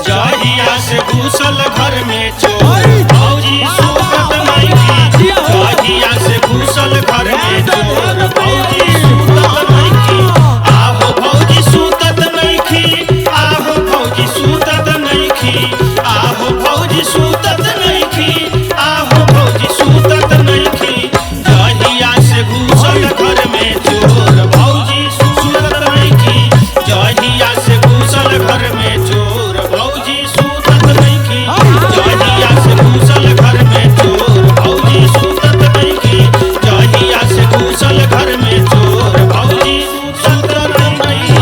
जहिया से घुसल घर में चोर भौजी सूतत नइखी जहिया से घुसल घर में चोर भौजी सूतत नइखी आहो भौजी सूतत नइखी आहो भौजी सूतत नइखी आहो भौजी सूतत नइखी आहो भौजी सूतत नइखी जहिया से घुसल घर में चोर भौजी सूतत नइखी जहिया से घुसल घर में चोर भौजी सूतत नइखी जहिया से घुसल घर में चोर भौजी सूतत नइखी जहिया से घुसल घर में चोर भौजी सूतत नइखी।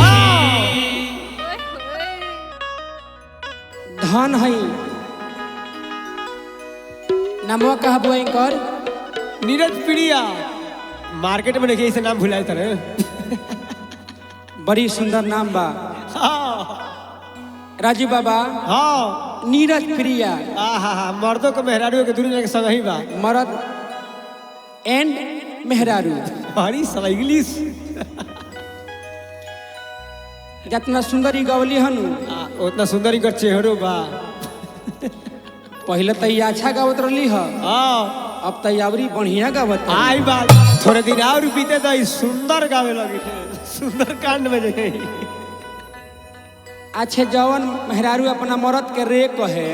धन है नामवा कहबो एंकर नीरज प्रिया मार्केट में देखिए इसे नाम भुलाए तरे बड़ी सुंदर नाम बा राजू बाबा। हाँ नीरज प्रिया मर्दों को मेहरारू के दूरी के संग ही बा मर्द एंड मेहरारू हरी सब इंग्लिश जितना सुंदर ही गवली हनु उतना सुंदर ही कर चेहरो बा पहले तो ये अच्छा गावत रही है हाँ अब तो यावरी बढ़िया गावत है। आई बात थोड़े दिन और बीते तो सुंदर गावे लगी सुंदर कांड में जाए अच्छे जवन मेहरारू अपना मर्द के रे कहे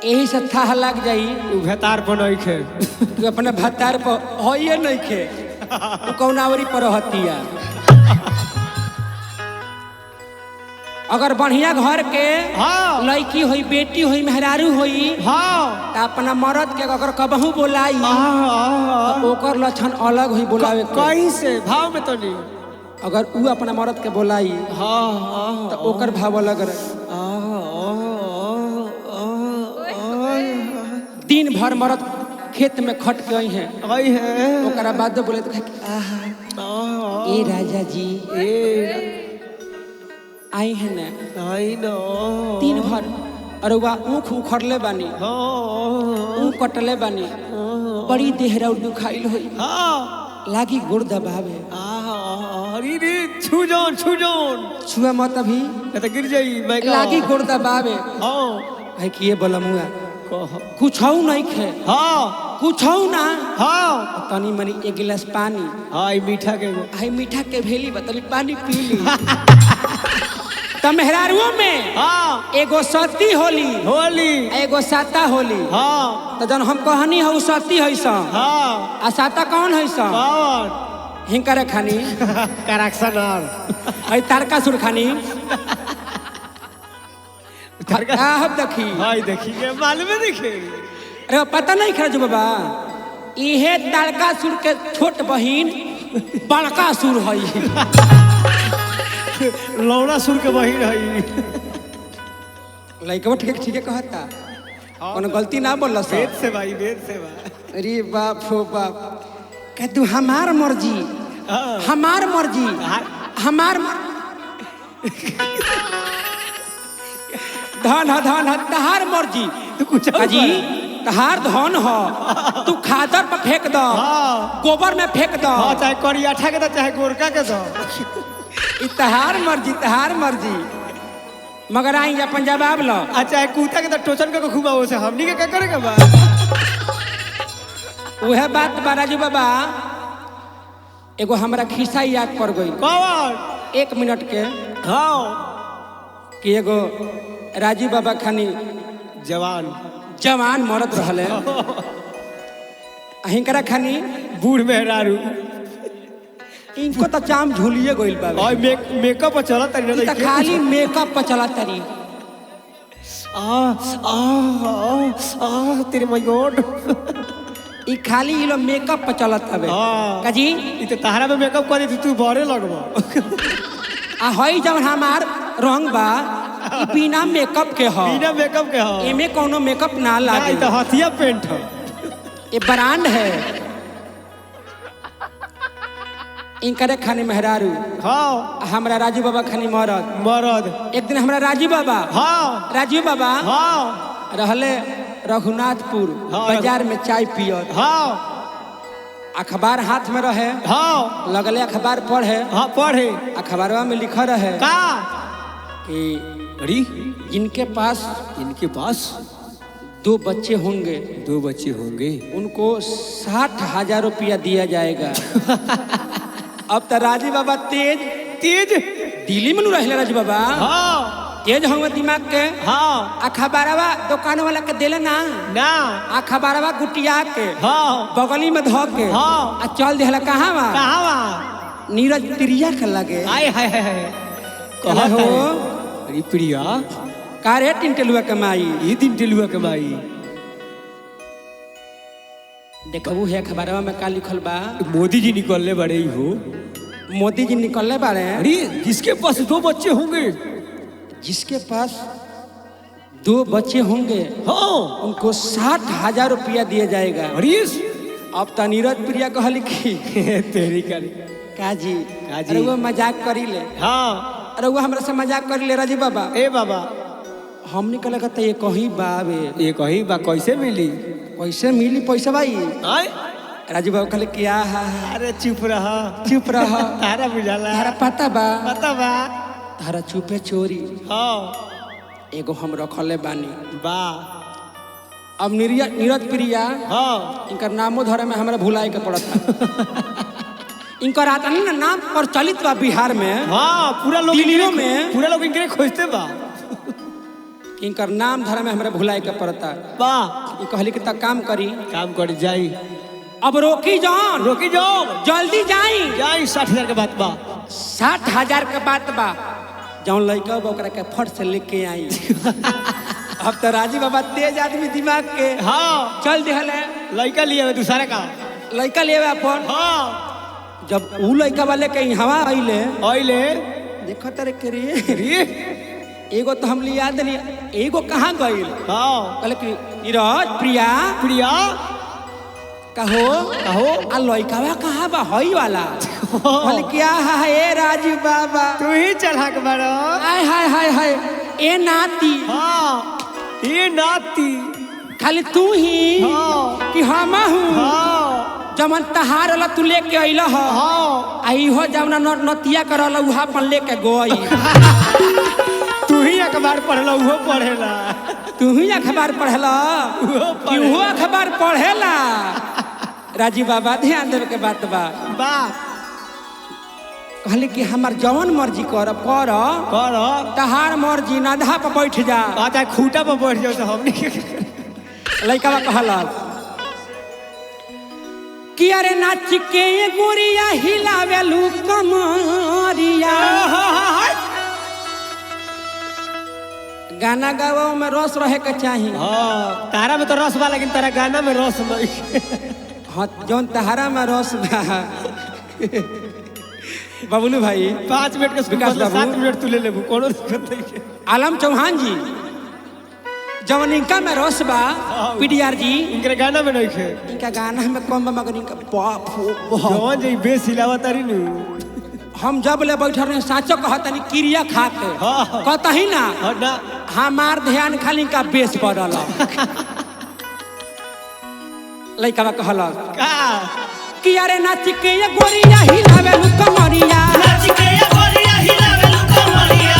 यही से था लग जाई उ भेतार पर नहीं खे तू अपने भत्तार पर होइए नहीं खे तू कौनावरी पर हतिया अगर बढ़िया घर के हाँ लड़की होई बेटी होई मेहरारू होई हाँ तो अपना मर्द के अगर कबहू बोलाई तो ओकर लक्षण अलग होई बोलावे के। कहीं से भाव में तो नहीं अगर ऊ अपना मर्द के बोलाई हाँ तो ओकर भाव अलग रहे। दिन भर मर्द खेत में खट के आई हैं ओकरा बाद बोले तो ए राजा जी आई है ना दिन भर अरे वह ऊख उखड़ले बानी ऊख कटले बानी बड़ी देहरा दुखाइल होई लागी गुड़ दबावे छुआ मत अभी तो गिर जाई लागी गुड़ दबावे है कि ये बलमुआ कुछ नहीं खे कुछ ना तनी मनी एक गिलास पानी मीठा के आई मीठा के भेली बतली पानी पी ली तो मेहरारुओं में एगो सती होली एगो साता होली तो जन हम कहनी है सती है सा आ साता कौन है सा हिंकर खानी आई तारका सुर खानी अब देखी मालूम है देखे अरे पता नहीं खरा जो बाबा इहे तारका सुर के छोट बहिन बड़का सुर है लौड़ा सुर के बहिन है लइकवा ठीक कहता कोनो गलती ना बोलला से वेद से बा अरे बाप हो बाप कह तू हमार मर्जी हमार धन तहार मर्जी तू कुछ अजी तहार धन हो तू खादर पर फेंक दो गोबर में फेंक दो चाहे करियाठा के दो चाहे गोरका के दो तहार मर्जी मगर आई अपन जवाब लो अच्छा कूता के तो टोचन के घुमाओ से हमनी के क्या करेगा बा वह बात बा राजू बाबा एगो हमरा खिस्सा याद पड़ गई कौन 1 मिनट के कि एगो राजू बाबा खानी जवान मरद रहले हिंकरा खानी बूढ़ मेहरारू इनको तो चाम झूलिए गइल बा और मेकअप चला तरी तो खाली मेकअप पर चला तरी तेरे माय गॉड ई खाली ई लो मेकअप पर चलत हवे काजी ई तो तहरा में मेकअप करे तू बड़े लगबो आ हई जब हमार रंग बा ई बिना मेकअप के हो एमे कोनो मेकअप ना लागे तो हथिया पेंट है ये ब्रांड है इनकरे खानी मेहरारू हमरा राजू बाबा खानी मरद एक दिन हमरा राजू बाबा रहले रघुनाथपुर बाजार में चाय पियत अखबार हाथ में रहे लगले अखबार पढ़े पढ़े अखबारवा में लिखा रहे कि अरे जिनके पास इनके पास 2 बच्चे होंगे 2 बच्चे होंगे, उनको 60,000 रुपया दिया जाएगा। अब तो राजी बाबा तेज तेज दिल्ली में रहे राजी बाबा। हाँ तेज होंगे दिमाग के। हाँ अखबारवा दुकान वाला के दिले ना ना अखबारवा गुटिया के हाँ बगली में धो के हाँ। आ चल देहला कहाँ बा कहाँ बा नीरज प्रिया के लगे। आए हाय हाय कहा हो अरे प्रिया का रे टिंटलुआ के माई ये दिन टिलुआ के माई देखबू है अखबारवा में का लिखल बा। मोदी जी निकलने बड़े ही हो। मोदी जी निकलने बारे। अरे जिसके पास 2 बच्चे होंगे, जिसके पास 2 बच्चे होंगे हाँ उनको 60,000 रुपया दिया जाएगा। अरे अब तो नीरज प्रिया कह लिखी तेरी करी काजी काजी। अरे वो मजाक करी ले। हाँ अरे वो हमरा से मजाक करी ले राजी बाबा। ए बाबा हम निकल तो ये कहीं बाबे ये कहीं बा कैसे मिली? पैसे मिली पैसा भाई। आए राजू बाबू कहले क्या है अरे चुप रहा चुप रह तारा बुझाला तारा पता बा पता बा तारा चुपे चोरी हाँ एगो हम रखले बानी बा अब नीरज प्रिया हाँ इनकर नामो धरे में हमरा भुलाए के पड़ता। इनकर आता नहीं ना नाम प्रचलित बा बिहार में। हाँ पूरा लोग दिल्लियों में पूरा लोग इनके खोजते बा इनकर नाम धरे में हमरा भुलाए के पड़ता। बा ये कहली कि तक काम करी काम कर जाई अब रोकी जान रोकी जाओ जल्दी जाई जाई 60,000 के बात बा 60,000 के बात बा जौन लड़का बा ओकरा के फट से लेके आई। अब तो राजी बाबा तेज आदमी दिमाग के हाँ चल दिहले लड़का लिए दूसरा का लड़का लेवे अपन। हाँ जब ऊ लड़का वाले के हवा आइले आइले देखो तारे के रे अरे एगो तो हम लिया देली एगो कहाँ गइल हाँ कहले कि नीरज प्रिया प्रिया कहो कहो आ लड़कावा कहाँ बा हई वाला कहले क्या है ए राजू बाबा तू ही चढ़ा के बड़ो हाय हाय हाय हाय ए नाती हाँ ये नाती खाली तू ही हाँ कि हम हूँ हाँ जमन तहार वाला तू लेके अइल ह हाँ आई हो जमना नतिया करल उहा अपन लेके गई। तू ही अखबार पढ़ला वो पढ़ेला तू ही अखबार पढ़ला वो अखबार पढ़ेला। राजी बाबा ध्यान देवे के बात बा बा कहले कि हमार जवन मर्जी कर कर तहार मर्जी नाधा पर बैठ जा बात खूटा पर बैठ जाओ तो हमने लड़का कहला कि अरे नाच के गोरिया हिलावेलू कमरिया गाना गाओ में रस रहे के चाहिए। हाँ तारा में तो रस बा लेकिन तारा गाना में रस नहीं। हाँ जौन तहारा में रस बा बबलू भाई 5 मिनट के विकास बाबू 7 मिनट तू ले लेबू कोनो दिक्कत नहीं। आलम चौहान जी जवन इनका में रस बा पीडीआर जी इनके गाना में नहीं खे इनका गाना में कम बा मगर इनका बाप जवान जी बेस हिलावा तारी नु हम जब ले बैठल रहे साचो कहतनी क्रिया खा के हाँ। कहता ही ना हाँ ना हमार ध्यान खाली का बेस पड़ल लइका कहल का कि अरे नाच के ये गोरिया हिलावेलू कमरिया नाच के ये गोरिया हिलावेलू कमरिया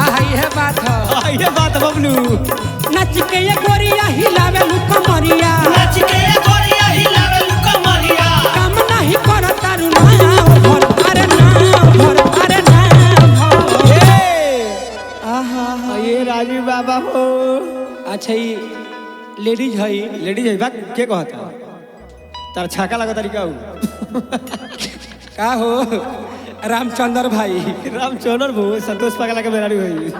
आहा ये बात है ये बात बबलू नाच के ये गोरिया हिलावेलू कमरिया नाच के ये गोरिया हिलावेलू कमरिया काम नहीं कर तारू ना भर अरे ना भर अरे ना आहा ये राजू बाबा हो। अच्छा ये लेडीज है लेडीज है बात के कहता तार छाका लगा तरीका हो का हो रामचंद्र भाई रामचंद्र भो संतोष पागला के बेराड़ी हुई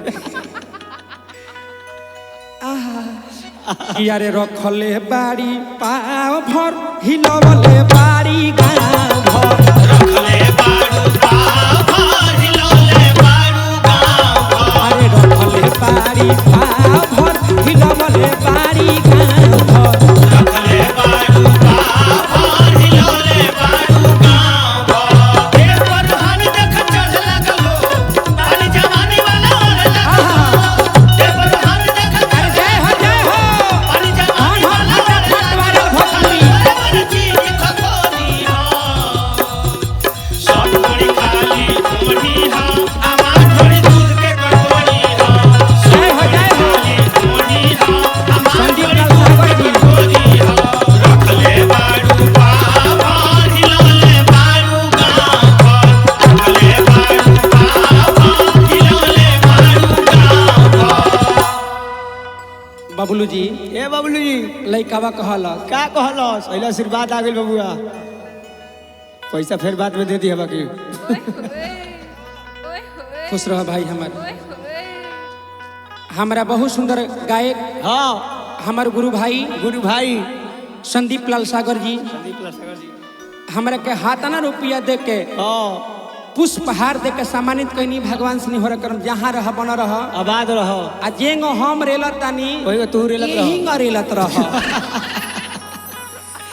कि अरे रखले बाड़ी पाव भर हिलवले बाड़ी गाँव भर रखले बाड़ू बाभर हिलौले बाड़ू गाँव भर अरे रखले बाड़ी पाव भर हिलवले बाड़ी गाँव भर रखले बाड़ू बाभर हिलौले बाड़ू गाँव भर ए परहन देख चढ़ लगलो पानी जवानी वाला और लगलो ए परहन देख अरे जय हो पानी हम जवानी हम वाला फटाफट वाला भोसड़ी मन चीज खखोरी हो सब थोड़ी खाली थोड़ी हो आवाज थोड़ी दूध के बबलू जी ए बबलू जी लइकावा कहल का कहलस पहले आशीर्वाद आ गेल बबुआ पैसा फिर बाद में दे दी बाकी खुश रह भाई हमारा बहुत सुंदर गायक हाँ हमारे गुरु भाई संदीप लाल सागर जी हमरा के हाथाना रुपया दे के हाँ पुष्प हार दे के सम्मानित कैनी भगवान से निहोरा करम जहाँ रह बन रह आबाद रहो आ जेंगो हम रेलत तानी वही तू रेलत रहो यही रेलत रह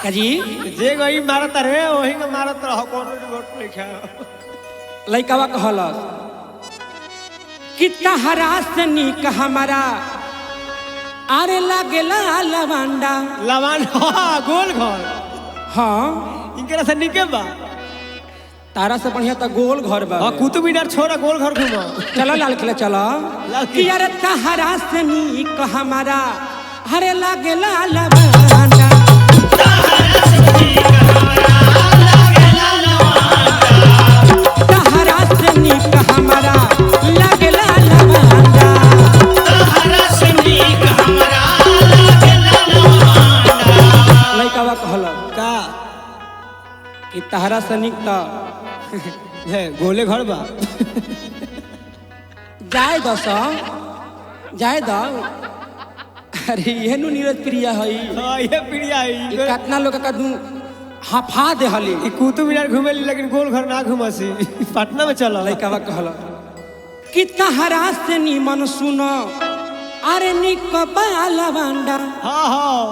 काजी जे गई मारत रे वही के मारत रहो कोनो रिपोर्ट लिखा लइकावा कहलस कि तहरा से निक हमारा अरे लागेला लवांडा हाँ गोल घर हाँ इनके से निके बा तारा से बढ़िया तो गोल घर बा हाँ कुतुब मीनार छोड़ा गोल घर घूमा चलो लाल किला चलो कि अरे तहरा से निक हमारा अरे लागेला लवांडा तहरा से निक हमारा लागेला लवांडा लइकावा कहल का कि तहरा से निक तो है गोले घर बा जाए दो अरे ये नु नीरज प्रिया हई हाँ ये प्रिया ई है कितना लोग का दू हफा दे हली ई कुतुब मीनार घूमे लेकिन गोल घर ना घूमसी पटना में चला लइकावा कहल कि तहरा से निमन सुनो अरे निक बालवांडा हाँ हाँ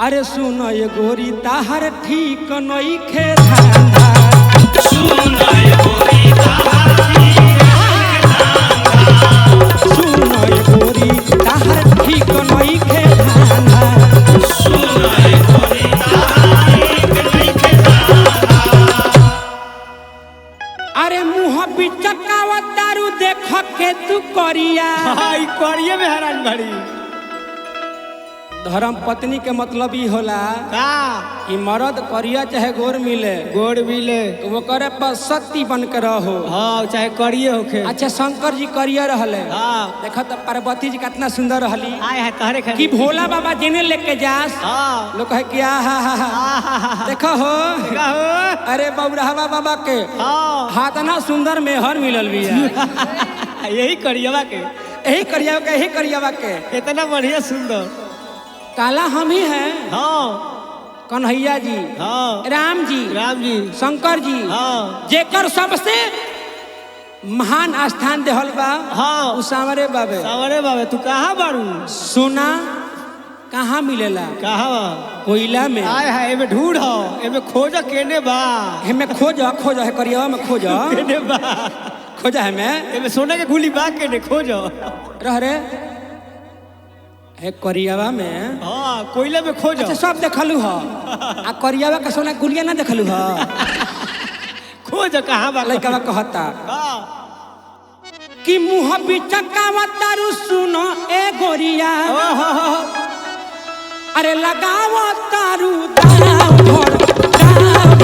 अरे सुनो ये गोरी ताहर ठीक नई खे धांधा सुनो ये गोरी ताहर ठीक नई खे धांधा अरे मुँह बिचकावा तारू देख के तू करिया हाँ ई करिए में हैरान भरी धर्म पत्नी के मतलब ई होला का कि मर्द करिया चाहे गोर मिले गोड़ मिले तो वो करे पर सत्य बन के रहो हाँ चाहे करिए होखे अच्छा शंकर जी करिया रहले हाँ देखो तो पार्वती जी कितना सुंदर रहली आए है तहरे कि खाली भोला बाबा जेने लेके जास हाँ लोग कहे कि हा देखो हो का हो अरे बौरहवा बाबा के हाँ हाथ ना सुंदर मेहर मिलल भी है यही करिएवा के यही करियावा के इतना बढ़िया सुंदर काला हम ही है हाँ कन्हैया जी हाँ राम जी शंकर जी हाँ जेकर सबसे महान स्थान देहल बा हाँ उ सांवरे बाबे सावरे बाबे तू कहाँ बारू सोना कहाँ मिलेला कहाँ बा कोयला में आए है एमे ढूंढ हो एमे खोज केने बा हमें खोज है करिया में खोज केने बा खोजा है मैं एमे सोने के गुली बा केने खोज रह रे है करियावा में हाँ कोयला में खोज अच्छा सब देखलू ह आ करियावा का सोना गुलिया ना देखलू ह खोज कहाँ बा लइकावा कहता हाँ कि मुँह बिचकावा तारू सुनो ए गोरिया अरे लगावा तारू दाव भर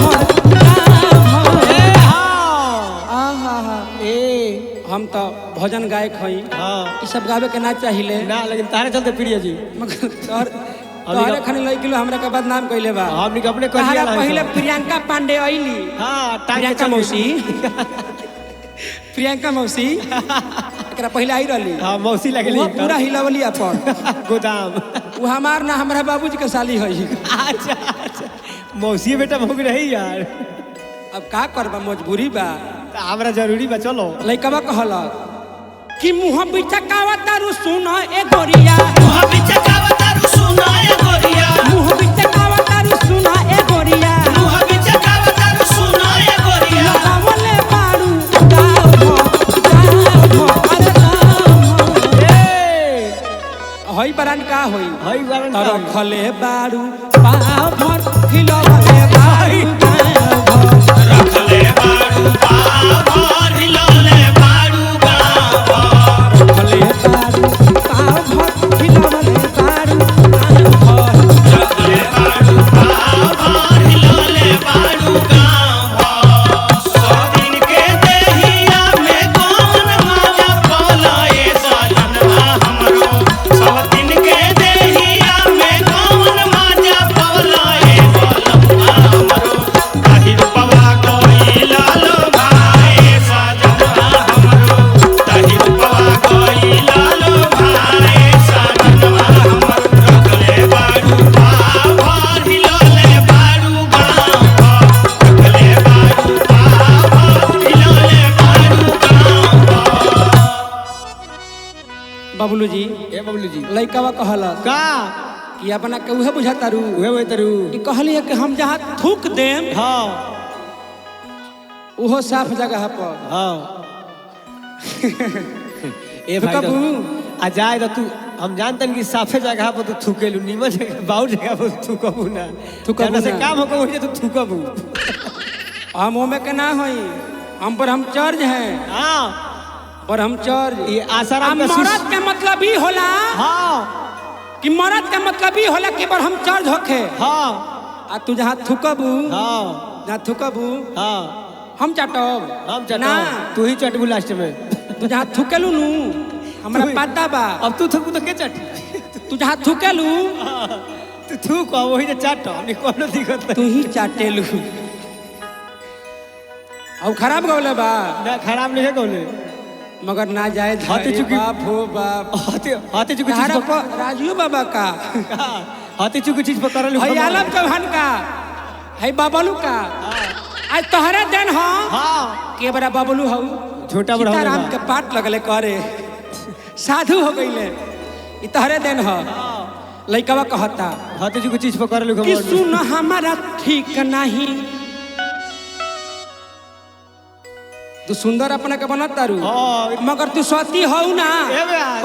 ए हाँ आहा ए हम तो भजन गायक हई हाँ ई सब गावे के ना चाहिए ना लेकिन तारे चलते प्रिय जी मगर तोहरे खनी लई किलो हमरा के बदनाम कइले बा हमनी के अपने कहारा करिया पहले प्रियंका पांडे आईली हाँ प्रियंका मौसी प्रियंका मौसी एकरा पहले आई रहली हाँ मौसी लगली वो पूरा हिलावली अपन गोदाम वो हमार ना हमरा बाबूजी के साली हई अच्छा अच्छा मौसी बेटा भोग रही यार अब का करबा मजबूरी बा हमरा जरूरी बा चलो लइकवा कहल कि मुँह बिचकावा तारू सुनो ए गोरिया मुँह बिचकावा तारू सुनो ए गोरिया मुँह बिचकावा तारू सुनो ए गोरिया मुँह बिचकावा तारू सुनो ए गोरिया लगावले बारू गाव अरे गाव ए हई बरान का होई हई वारन का होई। रखले बारू पाव भर हिलवले बारू रखले बारू बाबर हिलौले बारू गाँव रखले बारू पाव भर हिलवले बारू रखले बारू बाबर हिलौले बारू गाँव सौ दिन के देहिया में कौन माला पलाए साजनवा हमरो सौ दिन के बबलू जी ए बबलू जी लइकावा कहला का कि अपना के उहे बुझातारू उहे तरू कि कहली है कि हम जहाँ थूक देम हां उहो साफ जगह पर हां ए भाई कबू आ जाए तो तू हम जानतन कि साफे जगह पर तू थूकेलू नीमन जगह बाउर जगह पर थूकबू ना थूकबू से ना। काम हो जे तू थूकबू हम ओमे के ना होई हम पर हम चर्ज हैं हां पर हम चर्ज ये आसाराम का मरद के मतलब ही होला हां कि मरद के मतलब ही होला कि पर हम चर्ज होखे हां आ तू जहाँ थूकबू हां जहाँ थूकबू हां हम चटब हम चटो ना तू ही चटबू लास्ट में तू जहाँ थूकेलू नू हमरा पता बा अब तू थूकू तो के चट तू जहाँ थूकेलू तू थूक वही तो चट हमने कोनो दिक्कत तू ही चाटेलू अब खराब गौले बा ना खराब नहीं है कोले मगर ना जाए हाथी चुकी बाप हो बाप हाथी चुकी चीज तारा पर राजू बाबा का हाथी चुकी चीज पर करल है आलम चौहान का है बबलू का आज तोहरे दिन हो हां के बड़ा बबलू हो छोटा बड़ा सीताराम के पाठ लगले करे साधु हो गईले ई तोहरे दिन हो लइकवा कहता हाथी चुकी चीज पर करल कि सुन हमारा ठीक नहीं तू सुंदर अपने के बनत तारू मगर तू सती हो ना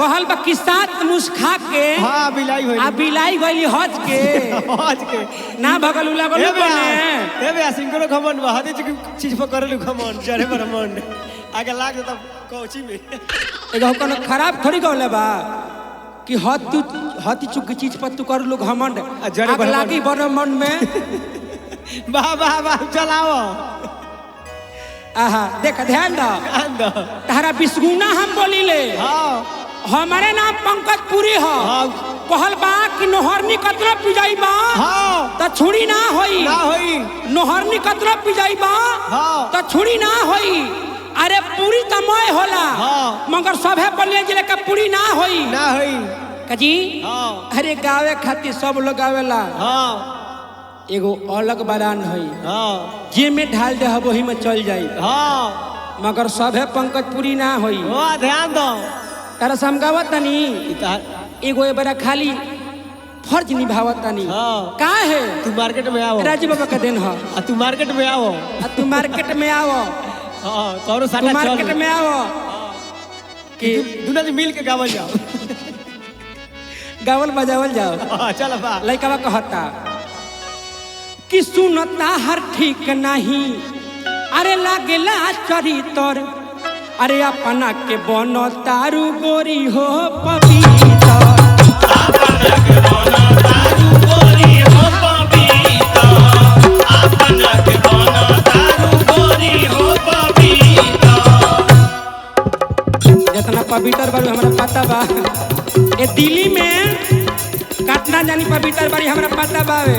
कहल बा कि सात मुस्खा के हां बिलाई होई आ बिलाई गई हज के ना भगल उला गलू बने ए बे सिंगरो खमन बा हाथी चुकी चीज पर करल खमन चढ़े पर मन आगे लाग जाता कोची में एगो कोनो खराब थोड़ी कहले बा कि हाथी चुकी चीज पर तू कर लो घमंड आग लागी बड़ मन में वाह वाह वाह चलाओ आहा देख ध्यान दो तारा बिस्गुना हम बोली ले हां हमारे नाम पंकज पुरी हो हां कहल बा कि नोहरनी कतरा पिजाई बा हां त छुरी ना होई नोहरनी कतरा पिजाई बा हां त छुरी ना होई अरे पूरी तमय होला हां मगर सभे बोले जिले का पूरी ना होई कजी हां अरे गावे खातिर सब लोग गावेला हां एगो अलग बयान है हां जे में ढाल दे वही में चल जाई हां मगर सभे पंकज पुरी ना होई हां ध्यान दो तारा समगावत तनी एगो बड़ा खाली फर्ज निभावत तनी हां का है तू मार्केट में आओ राजीव बाबा का दिन है तू मार्केट में आओ तू मार्केट में आओ हां कौनो साटा चल मार्केट में आओ कि दुना मिल के गावल जाओ गावल बजावल जाओ हां चल बा लइकावा कहता कि सुनता हर ठीक नहीं अरे लागेला चरितर अरे अपना के बनो तारू गोरी हो पपीता अपना के बनो तारू गोरी हो पपीता अपना के बनो तारू गोरी हो पपीता जितना पवित्र बारी हमरा पता बा ए दिल्ली में कितना जानी पवित्र बारी हमरा पता बावे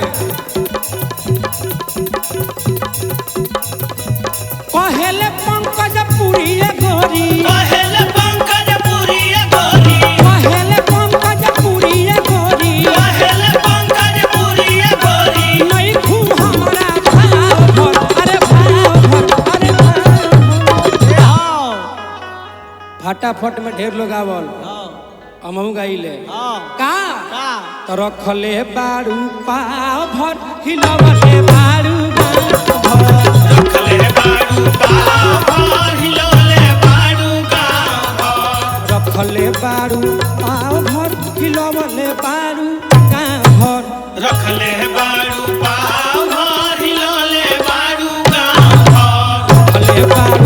पहले पंकज पुरी गोरी पहले पंकज पुरी गोरी पहले पंकज पुरी गोरी पहले पंकज पुरी गोरी नहीं खूब हमारा भाव भर अरे भाव भर अरे भाव हां फटाफट में ढेर लोग आवल हां हमहू गाइले हां का का तो रखले बारू पाव भर हिलवले बारू गाँव भर रखले बारू पाव भर हिलवले बारू गाँव भर रखले बारू पाव भर हिलवले बारू गाँव भर रखले बारू पाव भर हिलवले बारू गाँव भर रखले बारू